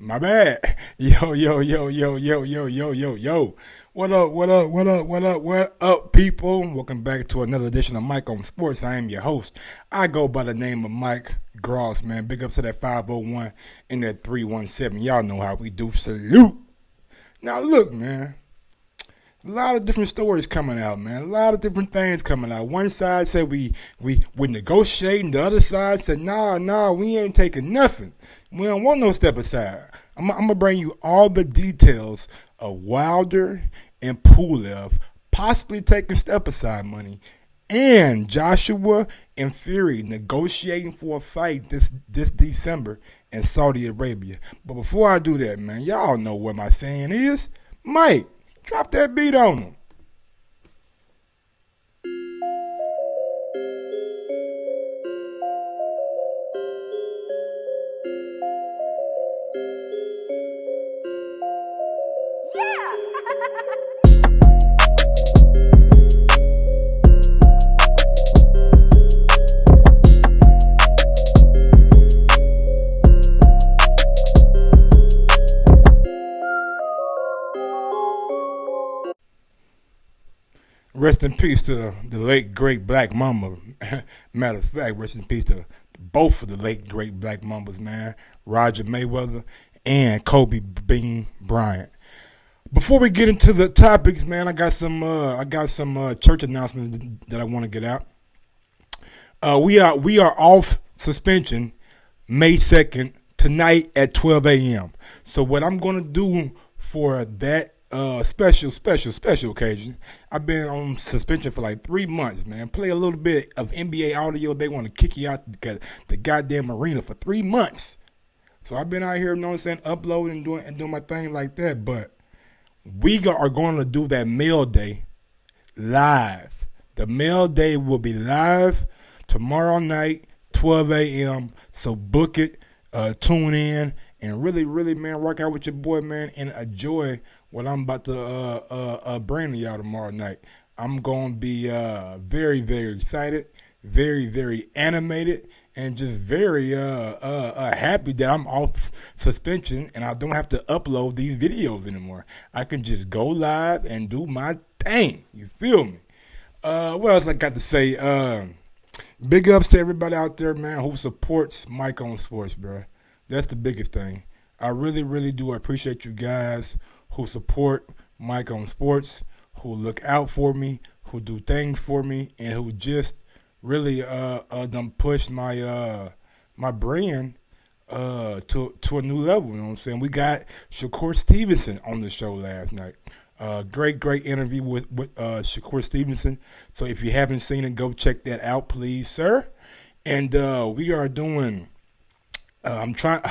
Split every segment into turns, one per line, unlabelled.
My bad. Yo, yo, yo, yo, yo, yo, yo, yo, yo. What up, what up, what up, what up, what up, people? Welcome back to another edition of Mike on Sports. I am your host. I go by the name of Mike Gross, man. Big up to that 501 and that 317. Y'all know how we do. Salute. Now, look, man. A lot of different stories coming out, man. A lot of different things coming out. One side said we negotiating. The other side said, nah, we ain't taking nothing. We don't want no step aside. I'm gonna bring you all the details of Wilder and Pulev possibly taking step aside money, and Joshua and Fury negotiating for a fight this December in Saudi Arabia. But before I do that, man, y'all know what my saying is, Mike. Drop that beat on them. Rest in peace to the late great Black Mamba. Matter of fact, rest in peace to both of the late great Black Mambas, man. Roger Mayweather and Kobe Bean Bryant. Before we get into the topics, man, I got some church announcements that I want to get out. We are off suspension May 2nd tonight at 12 a.m. So what I'm gonna do for that special occasion, I've been on suspension for like 3 months, man. Play a little bit of NBA audio. They want to kick you out the goddamn arena for 3 months. So I've been out here, you know what I'm saying, uploading and doing my thing like that. But we are going to do that mail day live. The mail day will be live tomorrow night, 12 a.m. So book it, tune in, and really, man, rock out with your boy, man, and enjoy what I'm about to bring to y'all tomorrow night. I'm going to be very, very excited, very animated, and just very happy that I'm off suspension and I don't have to upload these videos anymore. I can just go live and do my thing. You feel me? What else I got to say? Big ups to everybody out there, man, who supports Mike on Sports, bro. That's the biggest thing. I really do appreciate you guys who support Mike on Sports, who look out for me, who do things for me, and who just really done push my my brand to a new level. You know what I'm saying? We got Shakur Stevenson on the show last night. Great interview with Shakur Stevenson. So if you haven't seen it, go check that out, please, sir. And we are doing. I'm trying.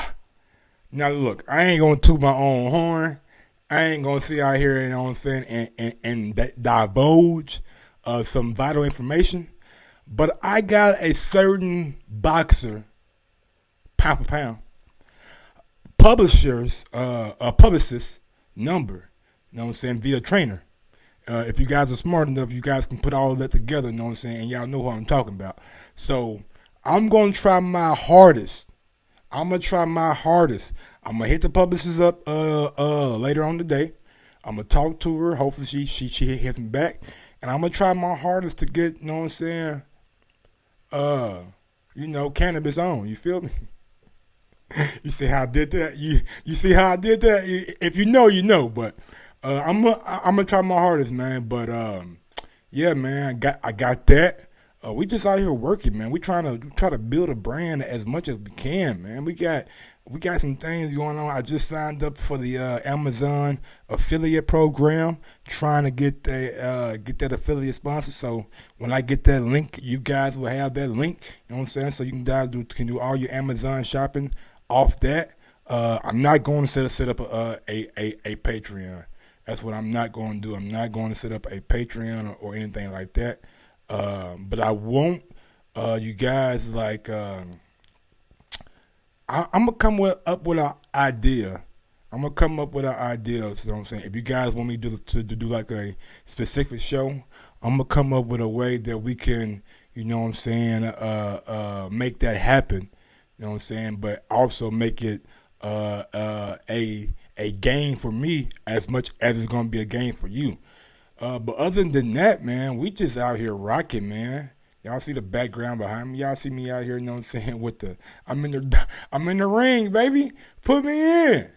Now look, I ain't gonna toot my own horn. I ain't gonna sit out here, you know what I'm saying, and divulge some vital information. But I got a certain boxer, pound for pound, publicist number, you know what I'm saying, via trainer. If you guys are smart enough, you guys can put all of that together, you know what I'm saying, and y'all know what I'm talking about. So I'm gonna try my hardest. I'm gonna hit the publicist up later on today. I'm gonna talk to her. Hopefully she hits me back, and I'm gonna try my hardest to get, you know what I'm saying, cannabis on. You feel me? You see how I did that? You see how I did that? If you know, you know. But I'm gonna try my hardest, man. But yeah, man, I got that. We just out here working, man. We try to build a brand as much as we can, man. We got some things going on. I just signed up for the Amazon affiliate program, trying to get that affiliate sponsor. So when I get that link, you guys will have that link. You know what I'm saying? So you guys can do all your Amazon shopping off that. I'm not going to set up a Patreon. That's what I'm not going to do. I'm not going to set up a Patreon or anything like that. But I won't. You guys like. I'm gonna come up with an idea. I'm gonna come up with an idea. You know what I'm saying? If you guys want me to do like a specific show, I'm gonna come up with a way that we can, you know what I'm saying, make that happen. You know what I'm saying? But also make it a game for me as much as it's gonna be a game for you. But other than that, man, we just out here rocking, man. Y'all see the background behind me. Y'all see me out here, you know what I'm saying? With the I'm in the ring, baby. Put me in.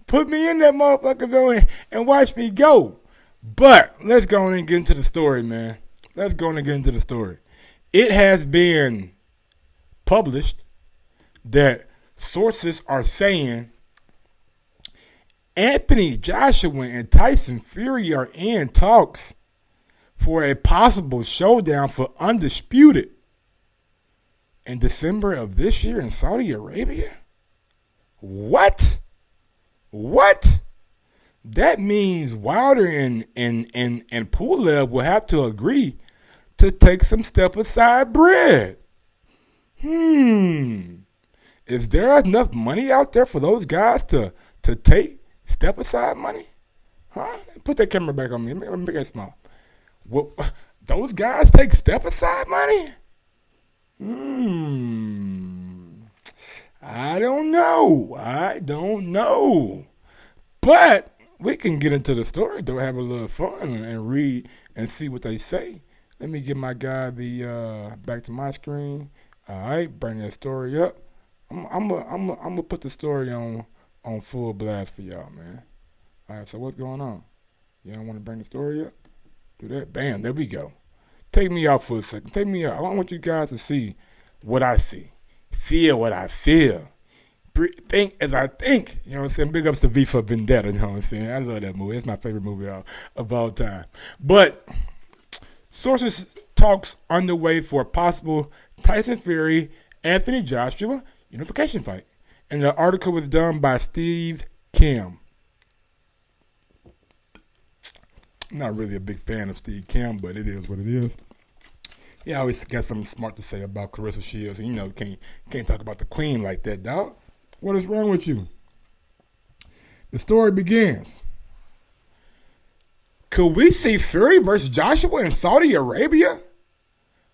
Put me in that motherfucker though and watch me go. But let's go on and get into the story, man. Let's go on and get into the story. It has been published that sources are saying Anthony Joshua and Tyson Fury are in talks for a possible showdown for Undisputed in December of this year in Saudi Arabia. What? What? That means Wilder and Pulev will have to agree to take some step aside bread. Is there enough money out there for those guys to take step aside money? Huh? Put that camera back on me. Let me make it small. Well, those guys take step aside money? I don't know. But we can get into the story, though, have a little fun and read and see what they say. Let me get my guy the back to my screen. All right, bring that story up. I'm gonna put the story on full blast for y'all, man. All right, so what's going on? You don't want to bring the story up? Do that. Bam, there we go. Take me out for a second. Take me out. I want you guys to see what I see, feel what I feel, think as I think. You know what I'm saying? Big ups to V for Vendetta. You know what I'm saying? I love that movie. It's my favorite movie of all time. But sources talks underway for a possible Tyson Fury Anthony Joshua unification fight. And the article was done by Steve Kim. I'm not really a big fan of Steve Kim, but it is what it is. He always got something smart to say about Clarissa Shields. And, you know, can't talk about the queen like that, dog. What is wrong with you? The story begins. Could we see Fury versus Joshua in Saudi Arabia?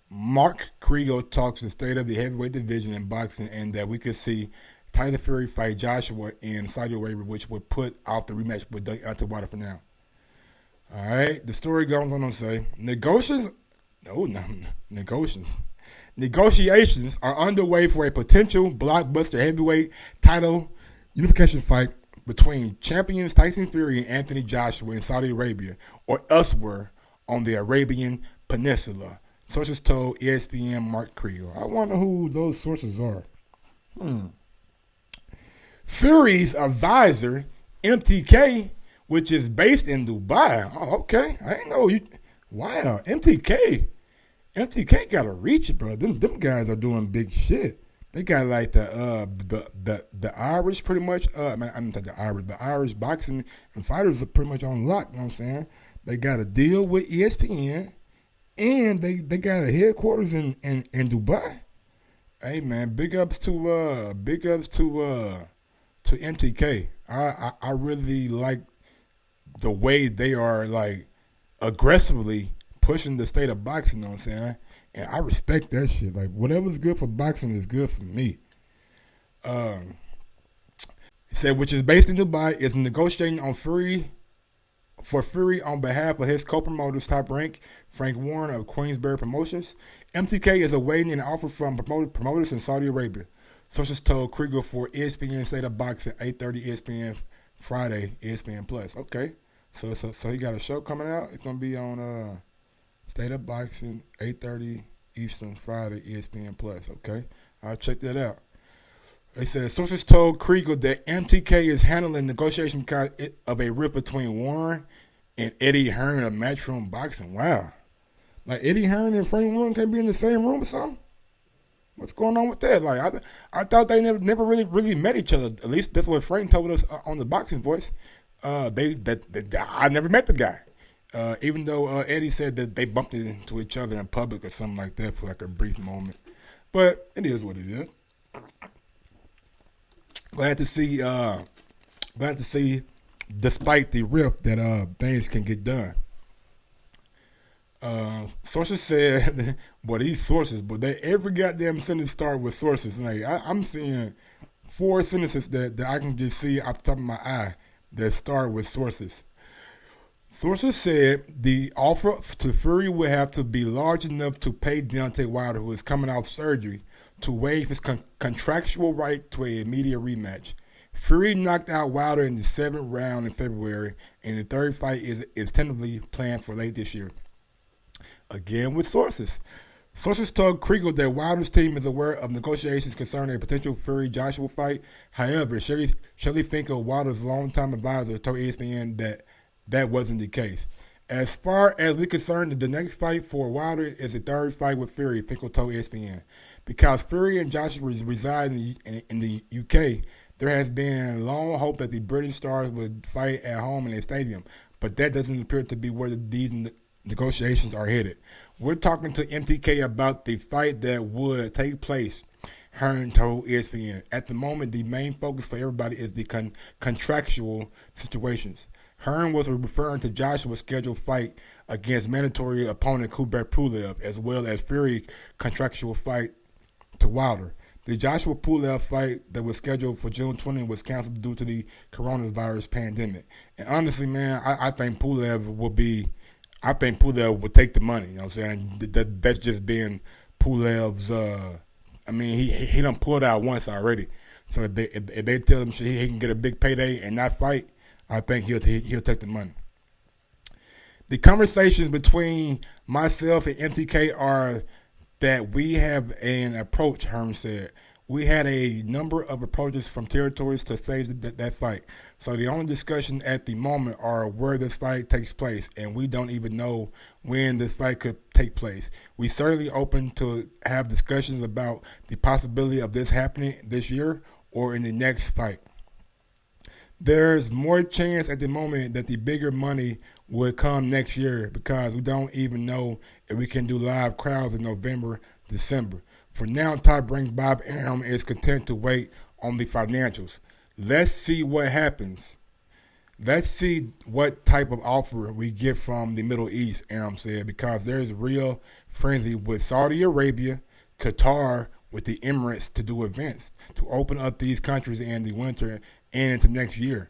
Mark Kriegel talks the state of the heavyweight division in boxing and that we could see Tyson Fury fight Joshua in Saudi Arabia, which would put out the rematch with Deontay for now. All right, the story goes on to say negotiations are underway for a potential blockbuster heavyweight title unification fight between champions Tyson Fury and Anthony Joshua in Saudi Arabia or elsewhere on the Arabian Peninsula. Sources told ESPN Mark Kriegel. I wonder who those sources are. Fury's advisor, MTK, which is based in Dubai. Oh, okay. I didn't know you. Wow, MTK got to reach it, bro. Them guys are doing big shit. They got like the Irish pretty much. I'm not the Irish, but Irish boxing and fighters are pretty much on lock. You know what I'm saying? They got a deal with ESPN, and they got a headquarters in Dubai. Hey man, big ups to MTK. I really like the way they are like aggressively pushing the state of boxing, you know what I'm saying? And I respect that shit. Like whatever's good for boxing is good for me. He said, which is based in Dubai, is negotiating on Fury on behalf of his co-promoters, Top Rank, Frank Warren of Queensberry Promotions. MTK is awaiting an offer from promoters in Saudi Arabia. Sources told Kriegel for ESPN State of Boxing, 8:30 ESPN Friday, ESPN Plus. Okay, so he got a show coming out. It's gonna be on State of Boxing, 8:30 Eastern Friday, ESPN Plus. Okay, I'll check that out. They said sources told Kriegel that MTK is handling negotiation of a rip between Warren and Eddie Hearn of Matchroom Boxing. Wow, like Eddie Hearn and Frank Warren can't be in the same room or something. What's going on with that? Like I thought they never really met each other. At least that's what Frank told us on the Boxing Voice. I never met the guy. Even though Eddie said that they bumped into each other in public or something like that for like a brief moment. But it is what it is. Glad to see, despite the rift, that things can get done. Sources said, boy, these sources, but every goddamn sentence start with sources. Like I'm seeing four sentences that I can just see off the top of my eye that start with sources. Sources said the offer to Fury would have to be large enough to pay Deontay Wilder, who is coming off surgery, to waive his contractual right to an immediate rematch. Fury knocked out Wilder in the seventh round in February, and the third fight is tentatively planned for late this year. Again with sources. Sources told Kriegel that Wilder's team is aware of negotiations concerning a potential Fury-Joshua fight. However, Shelley Finkel, Wilder's longtime advisor, told ESPN that wasn't the case. As far as we're concerned, the next fight for Wilder is the third fight with Fury, Finkel told ESPN. Because Fury and Joshua reside in the UK, there has been long hope that the British stars would fight at home in a stadium, but that doesn't appear to be where these negotiations are headed. We're talking to MTK about the fight that would take place, Hearn told ESPN. At the moment, the main focus for everybody is the contractual situations. Hearn was referring to Joshua's scheduled fight against mandatory opponent Kubrat Pulev, as well as Fury's contractual fight to Wilder. The Joshua Pulev fight that was scheduled for June 20th was canceled due to the coronavirus pandemic. And honestly, man, I think Pulev would take the money. You know what I'm saying? That's just being Pulev's. I mean, he done pulled out once already. So if they tell him he can get a big payday and not fight, I think he'll take the money. The conversations between myself and MTK are that we have an approach, Herm said. We had a number of approaches from territories to save that fight. So the only discussion at the moment are where this fight takes place, and we don't even know when this fight could take place. We certainly open to have discussions about the possibility of this happening this year or in the next fight. There's more chance at the moment that the bigger money would come next year because we don't even know if we can do live crowds in November, December. For now, Top Rank Bob Arum is content to wait on the financials. Let's see what happens. Let's see what type of offer we get from the Middle East, Arum said, because there's real frenzy with Saudi Arabia, Qatar, with the Emirates to do events, to open up these countries in the winter and into next year.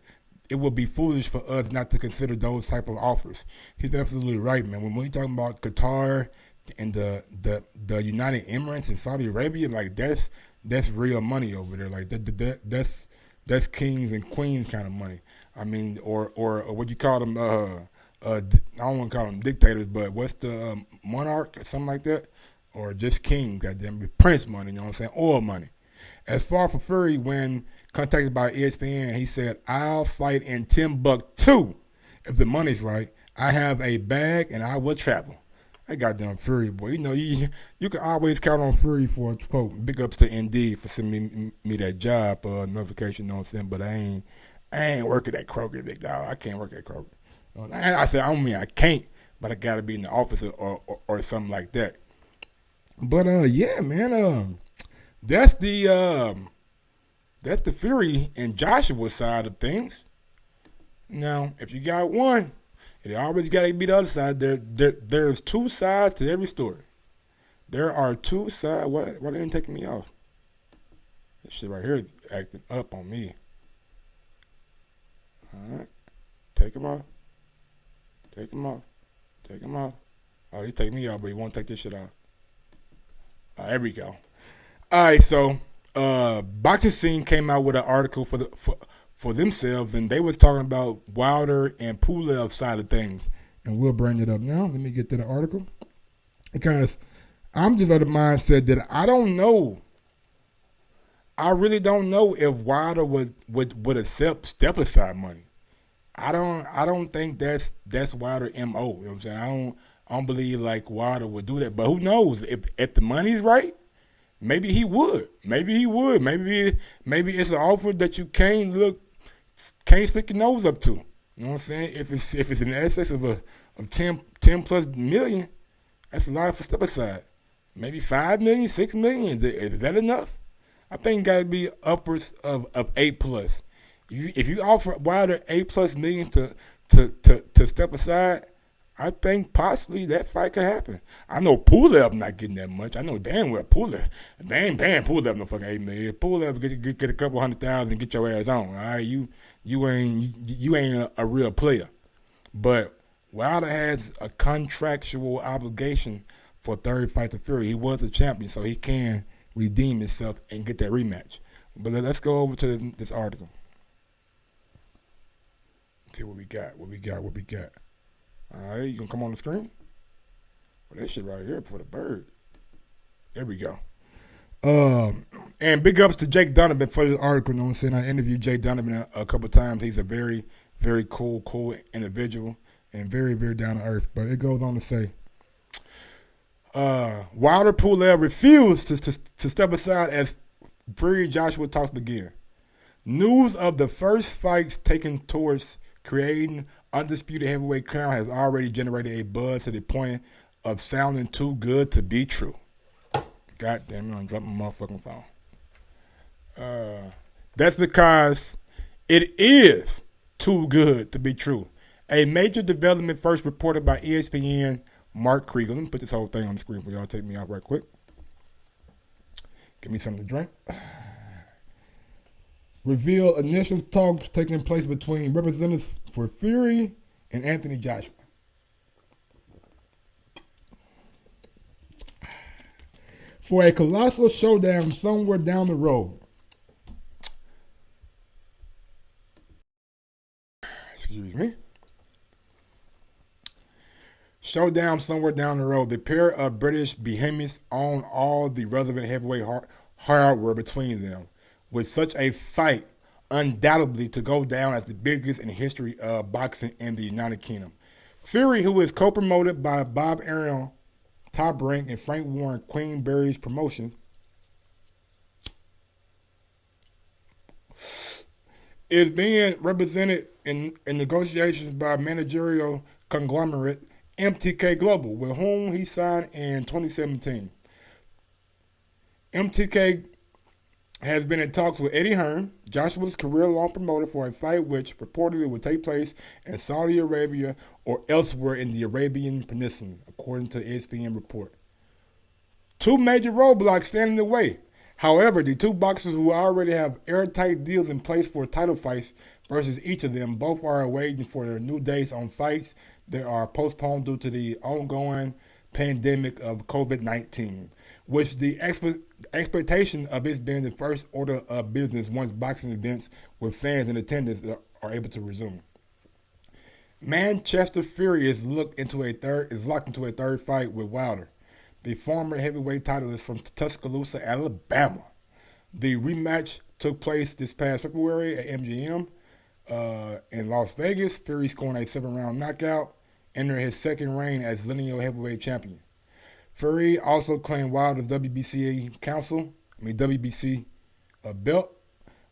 It would be foolish for us not to consider those type of offers. He's absolutely right, man. When we're talking about Qatar and the United Emirates and Saudi Arabia, like that's real money over there. Like that's kings and queens kind of money. I mean, or what you call them? I don't want to call them dictators, but what's the monarch or something like that, or just king? Goddamn, prince money. You know what I'm saying? Oil money. As far for Fury, when contacted by ESPN, he said, "I'll fight in Timbuktu if the money's right. I have a bag and I will travel." That goddamn Fury, boy. You know, you can always count on Fury for, quote, big ups to ND for sending me that job notification, you know what I'm saying? But I ain't working at Kroger, big dog. I can't work at Kroger. I said, I don't mean I can't, but I got to be in the office or something like that. But, yeah, man, that's the Fury and Joshua side of things. Now, if you got one, it always got to be the other side. There's two sides to every story. There are two sides. Why they ain't taking me off? This shit right here is acting up on me. All right. Take him off. Take him off. Take him off. Oh, he take me off, but he won't take this shit off. There we go. All right, so Boxing Scene came out with an article for themselves, and they was talking about Wilder and Pulev side of things. And we'll bring it up now. Let me get to the article. Because I'm just of the mindset that I don't know. I really don't know if Wilder would accept step aside money. I don't think that's Wilder MO. You know what I'm saying? I don't believe like Wilder would do that. But who knows? If the money's right, maybe he would. Maybe he would. Maybe it's an offer that you can't stick your nose up to. You know what I'm saying? If it's in excess of 10 plus million, that's a lot for step aside. Maybe 5 million, 6 million. Is that enough? I think it got to be upwards of 8 plus. If you offer Wilder 8 plus million to step aside, I think possibly that fight could happen. I know Pulev not getting that much. I know damn well Pulev. They ain't paying Pulev no fucking $8 million. Pulev get a couple 100,000 and get your ass on. All right, you ain't a real player. But Wilder has a contractual obligation for third fight to Fury. He was a champion, so he can redeem himself and get that rematch. But let's go over to this article. See what we got. What we got. All right, you gonna come on the screen? Well, that shit right here for the bird. There we go. And big ups to Jake Donovan for this article. You know what I'm saying? I interviewed Jake Donovan a couple of times. He's a very, very cool individual and very, very down to earth. But it goes on to say, Wilder Pulev refused to step aside as Fury Joshua talks begin. News of the first fights taken towards creating undisputed heavyweight crown has already generated a buzz to the point of sounding too good to be true. God damn it, I'm dropping my motherfucking phone. That's because it is too good to be true. A major development first reported by ESPN Mark Kriegel. Let me put this whole thing on the screen for y'all. Take me off right quick. Give me something to drink. Reveal initial talks taking place between representatives for Fury and Anthony Joshua. For a colossal showdown somewhere down the road. Excuse me. Showdown somewhere down the road. The pair of British behemoths own all the relevant heavyweight hardware between them, with such a fight undoubtedly to go down as the biggest in the history of boxing in the United Kingdom. Fury, who is co-promoted by Bob Arum, Top Rank, and Frank Warren, Queenberry's promotion, is being represented in negotiations by managerial conglomerate MTK Global, with whom he signed in 2017. MTK has been in talks with Eddie Hearn, Joshua's career-long promoter, for a fight which reportedly would take place in Saudi Arabia or elsewhere in the Arabian Peninsula, according to ESPN report. Two major roadblocks stand in the way. However, the two boxers who already have airtight deals in place for title fights versus each of them both are waiting for their new dates on fights that are postponed due to the ongoing pandemic of COVID-19, which the expectation of it being the first order of business once boxing events with fans in attendance are able to resume. Manchester Fury is locked into a third fight with Wilder, the former heavyweight titleist from Tuscaloosa, Alabama. The rematch took place this past February at MGM in Las Vegas. Fury scoring a 7-round knockout, entering his second reign as lineal heavyweight champion. Fury also claimed Wilder's WBC belt,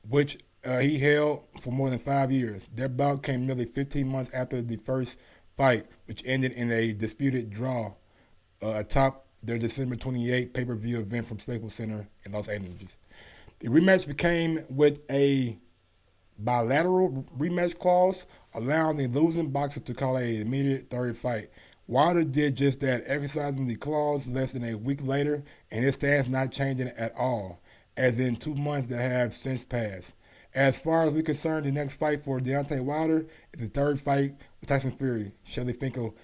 which he held for more than 5 years. Their bout came nearly 15 months after the first fight, which ended in a disputed draw atop their December 28 pay-per-view event from Staples Center in Los Angeles. The rematch became with a bilateral rematch clause, allowing the losing boxer to call an immediate third fight. Wilder did just that, exercising the clause less than a week later, and his stance not changing at all, as in 2 months that have since passed. As far as we're concerned, the next fight for Deontay Wilder is the third fight with Tyson Fury, Shelley Finkel,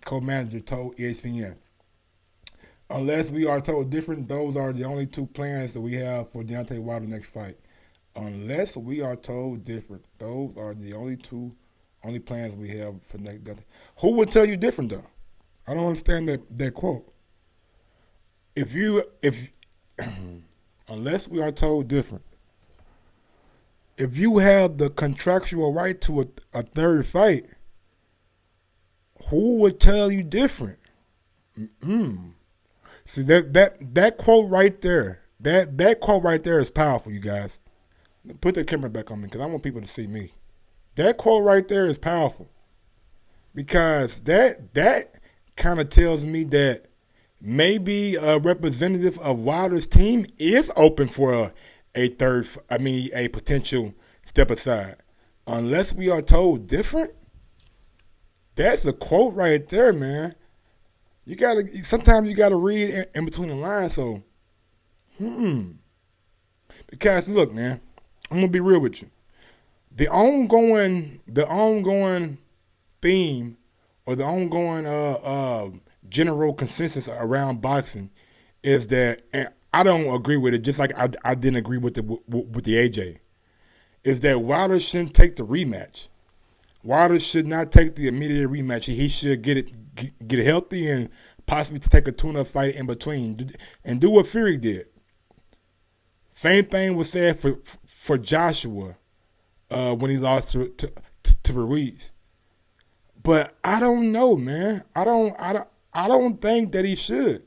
co-manager, told ESPN. Unless we are told different, those are the only two plans that we have for Deontay Wilder's next fight. Unless we are told different, those are the only plans we have for next. Who would tell you different though? I don't understand that quote. Unless we are told different, if you have the contractual right to a third fight, who would tell you different? See that quote right there. That quote right there is powerful, you guys. Put the camera back on me because I want people to see me. That quote right there is powerful because that kind of tells me that maybe a representative of Wilder's team is open for a potential step aside. Unless we are told different, That's a quote right there, man. You gotta sometimes you gotta read in between the lines. So, because look, man, I'm gonna be real with you. The ongoing theme or the ongoing general consensus around boxing is that, and I don't agree with it. Just like I didn't agree with the AJ, is that Wilder shouldn't take the rematch. Wilder should not take the immediate rematch. He should get it healthy and possibly to take a tune-up fight in between and do what Fury did. Same thing was said for Joshua when he lost to Ruiz. But I don't know, man. I don't think that he should.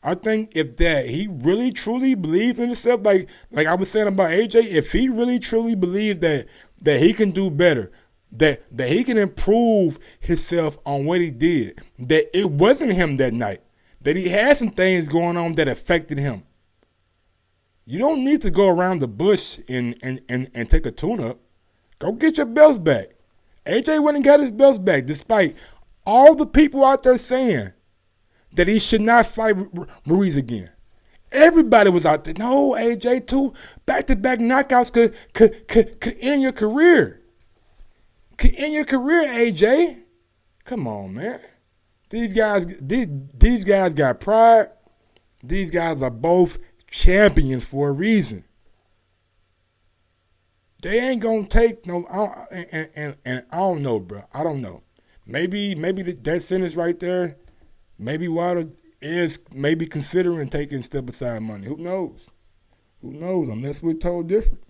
I think if that he really truly believes in himself, like I was saying about AJ, if he really truly believes that he can do better, that he can improve himself on what he did, that it wasn't him that night, that he had some things going on that affected him. You don't need to go around the bush and take a tune up. Go get your belts back. AJ went and got his belts back, despite all the people out there saying that he should not fight Ruiz again. Everybody was out there. No, AJ, two back-to-back knockouts could end your career. Could end your career, AJ. Come on, man. These guys got pride. These guys are both champions for a reason. They ain't gonna take no. And I don't know, bro. I don't know. Maybe that sentence right there. Maybe Wilder is maybe considering taking step aside money. Who knows? Who knows? Unless we're told different.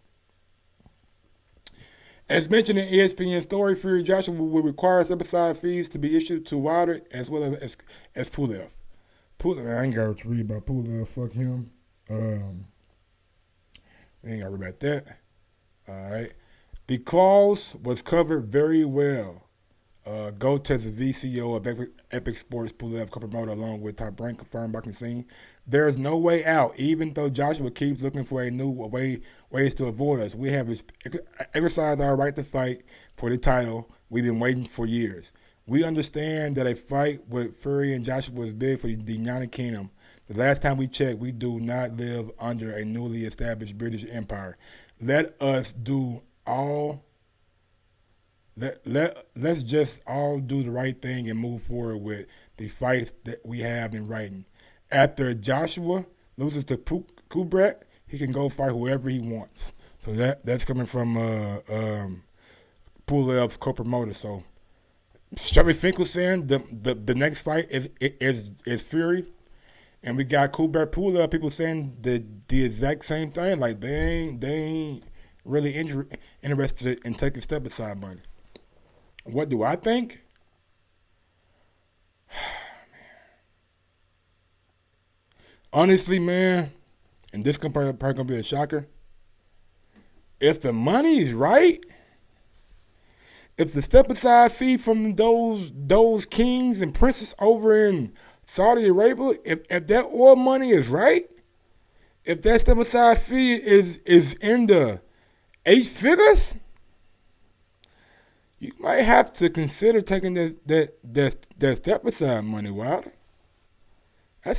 As mentioned in ESPN story, Fury Joshua will require step aside fees to be issued to Wilder as well as Pulev. Pulev, I ain't got to read about Pulev. Fuck him. We ain't got to read about that. All right. The clause was covered very well. Gotes, the VCO of Epic Sports, Pulev co-promoter along with Top Rank confirmed boxing scene. There is no way out, even though Joshua keeps looking for a new ways to avoid us. We have exercised our right to fight for the title we've been waiting for years. We understand that a fight with Fury and Joshua is big for the United Kingdom. The last time we checked, we do not live under a newly established British Empire. Let us do all. Let's just all do the right thing and move forward with the fights that we have in writing. After Joshua loses to Kubrat, he can go fight whoever he wants. So that's coming from Pulev's co-promoter. So Shelby Finkel saying the next fight is Fury, and we got Kubrat Pulev. People saying the exact same thing. Like they ain't really interested in taking step aside money. What do I think? Honestly, man, and this probably gonna be a shocker. If the money is right, if the step aside fee from those kings and princes over in Saudi Arabia, if that oil money is right, if that step aside fee is in the 8 figures, you might have to consider taking that step aside money, Wilder.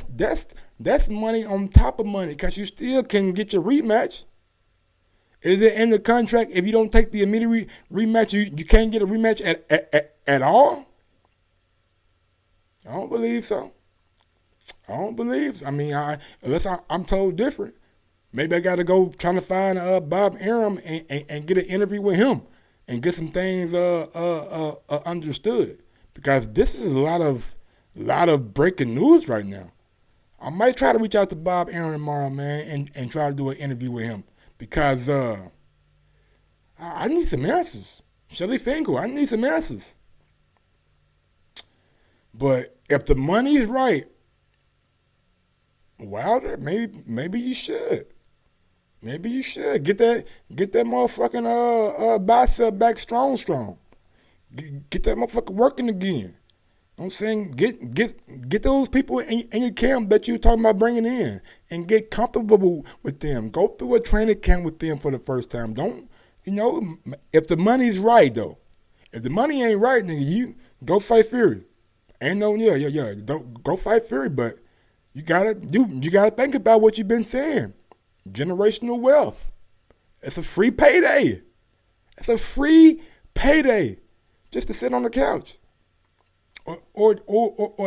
That's money on top of money, because you still can get your rematch. Is it in the contract if you don't take the immediate rematch, you can't get a rematch at all? I don't believe so. I don't believe. I mean, unless I'm told different. Maybe I got to go trying to find Bob Arum and get an interview with him and get some things understood, because this is a lot of breaking news right now. I might try to reach out to Bob Arum tomorrow, man, and try to do an interview with him, because I need some answers. Shelly Finkel, I need some answers. But if the money's right, Wilder, maybe you should. Maybe you should get that motherfucking bicep back strong. Get that motherfucker working again. You know what I'm saying? Get those people in your camp that you talking about bringing in, and get comfortable with them. Go through a training camp with them for the first time. Don't, if the money's right though. If the money ain't right, nigga, Go fight Fury. Ain't no yeah. Don't go fight Fury, but you gotta think about what you've been saying. Generational wealth. It's a free payday. It's a free payday just to sit on the couch, or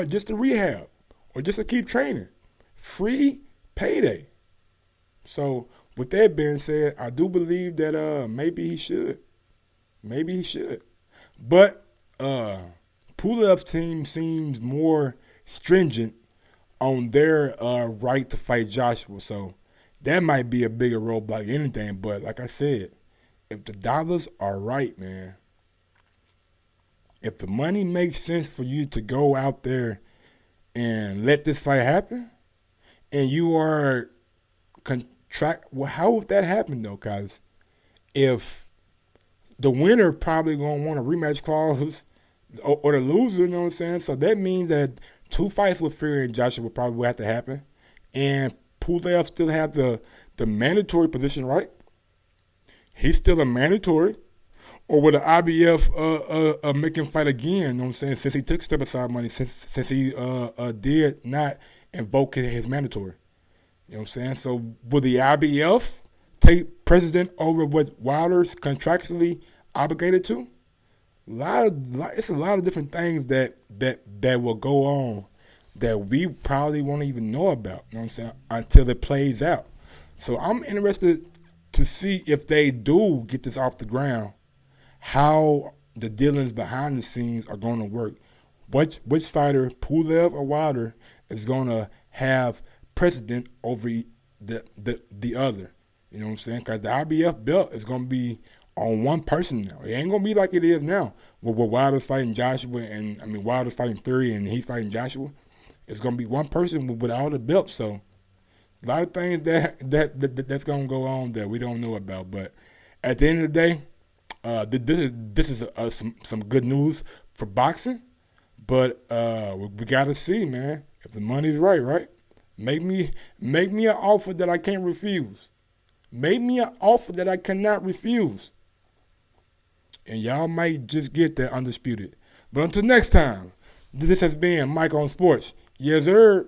just to rehab, or just to keep training. Free payday. So with that being said, I do believe that maybe he should. Maybe he should. But Pulev's team seems more stringent on their right to fight Joshua. So that might be a bigger roadblock than anything. But like I said, if the dollars are right, man, if the money makes sense for you to go out there and let this fight happen, and you are contract, well, how would that happen though? Cause if the winner probably gonna want a rematch clause, or the loser, you know what I'm saying? So that means that two fights with Fury and Joshua would probably have to happen, and Pulev still have the mandatory position, right? He's still a mandatory. Or would the IBF make him fight again? You know what I'm saying? Since he took step aside money, since he did not invoke his mandatory. You know what I'm saying? So would the IBF take precedent over what Wilder's contractually obligated to? It's a lot of different things that will go on that we probably won't even know about. You know what I'm saying? Until it plays out. So I'm interested to see if they do get this off the ground, how the dealings behind the scenes are going to work. Which fighter, Pulev or Wilder, is going to have precedent over the other? You know what I'm saying? Because the IBF belt is going to be on one person now. It ain't going to be like it is now, where Wilder's fighting Joshua, and Wilder's fighting Fury, and he's fighting Joshua. It's going to be one person with all the belts. So a lot of things that's going to go on that we don't know about. But at the end of the day, this is some good news for boxing, but we got to see, man, if the money's right. Make me an offer that I can't refuse. Make me an offer that I cannot refuse, and y'all might just get that undisputed. But until next time, this has been Mike on Sports. Yes, sir.